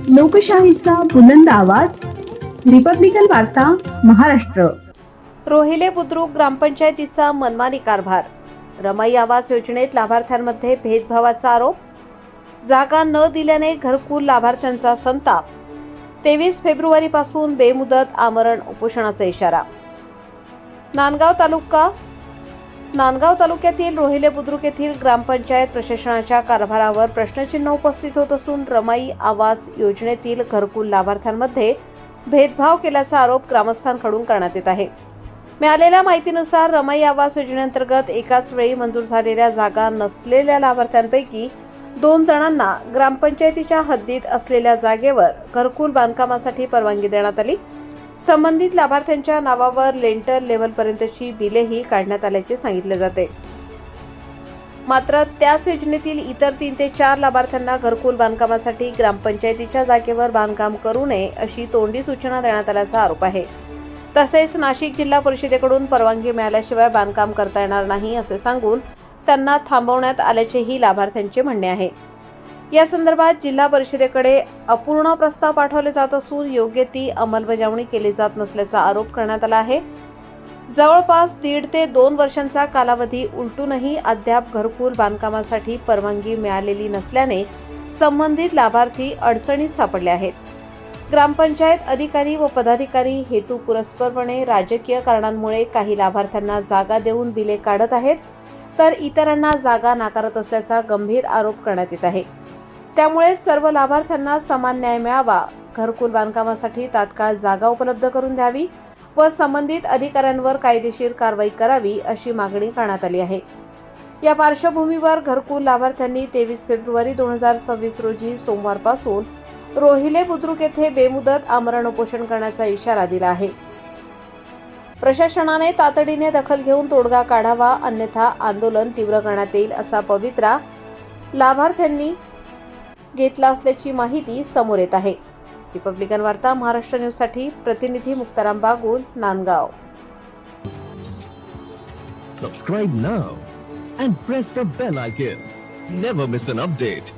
लोकशाहीचा बुलंद आवाज, रिपब्लिकन वार्ता महाराष्ट्र. रोहिले बुद्रुक ग्रामपंचायतीचा मनमानी कारभार. रमाई आवास योजनेत लाभार्थ्यांमध्ये भेदभावाचा आरोप. जागा न दिल्याने घरकुल लाभार्थ्यांचा संताप. 23 फेब्रुवारीपासून बेमुदत आमरण उपोषणाचा इशारा. नांदगाव तालुक्यातील रोहिले बुद्रुक येथील ग्रामपंचायत प्रशासनाच्या कारभारावर प्रश्नचिन्ह उपस्थित होत असून रमाई आवास योजनेतील घरकुल लाभार्थ्यांमध्ये भेदभाव केल्याचा आरोप ग्रामस्थांकडून करण्यात येत आहे. मिळालेल्या माहितीनुसार रमाई आवास योजनेअंतर्गत एकाच वेळी मंजूर झालेल्या जागा नसलेल्या लाभार्थ्यांपैकी 2 जणांना ग्रामपंचायतीच्या हद्दीत असलेल्या जागेवर घरकुल बांधकामासाठी परवानगी देण्यात आली. संबंधित लाभार्थ्यांच्या नावावर लेंटर लेव्हलपर्यंतची बिलेही काढण्यात आल्याचे सांगितले जाते. मात्र त्याच योजनेतील इतर 3 ते 4 लाभार्थ्यांना घरकुल बांधकामासाठी ग्रामपंचायतीच्या जागेवर बांधकाम करू नये अशी तोंडी सूचना देण्यात आल्याचा आरोप आहे. तसेच नाशिक जिल्हा परिषदेकडून परवानगी मिळाल्याशिवाय बांधकाम करता येणार नाही असे सांगून त्यांना थांबवण्यात आल्याचेही लाभार्थ्यांचे म्हणणे आहे. या संदर्भात जिल्हा परिषदेकडे अपूर्ण प्रस्ताव पाठवले जात असून योग्य ती अंमलबजावणी केली जात नसल्याचा आरोप करण्यात आला आहे. जवळपास 1.5 ते 2 वर्षांचा कालावधी उलटूनही अद्याप घरकुल बांधकामासाठी परवानगी मिळालेली नसल्याने संबंधित लाभार्थी अडचणीत सापडले आहेत. ग्रामपंचायत अधिकारी व पदाधिकारी हेतुपुरस्सरपणे राजकीय कारणांमुळे काही लाभार्थ्यांना जागा देऊन बिले काढत आहेत, तर इतरांना जागा नाकारत असल्याचा गंभीर आरोप करण्यात येत आहे. त्यामुळे सर्व लाभार्थ्यांना समान न्याय मिळावा, घरकुल बांधकामासाठी तात्काळ जागा उपलब्ध करून द्यावी व संबंधित अधिकाऱ्यांवर कायदेशीर कारवाई करावी अशी मागणी करण्यात आली आहे. या पार्श्वभूमीवर घरकुल लाभार्थ्यांनी 23 फेब्रुवारी 2026 रोजी सोमवारपासून रोहिले बुद्रुक येथे बेमुदत आमरण उपोषण करण्याचा इशारा दिला आहे. प्रशासनाने तातडीने दखल घेऊन तोडगा काढावा, अन्यथा आंदोलन तीव्र करण्यात येईल असा पवित्रा लाभार्थ्यांनी घेतला असल्याची माहिती समोर येत आहे. रिपब्लिकन वार्ता महाराष्ट्र न्यूजसाठी प्रतिनिधी Muktaram Bagul, Nandgaon. Subscribe now and press the bell icon. Never miss an update.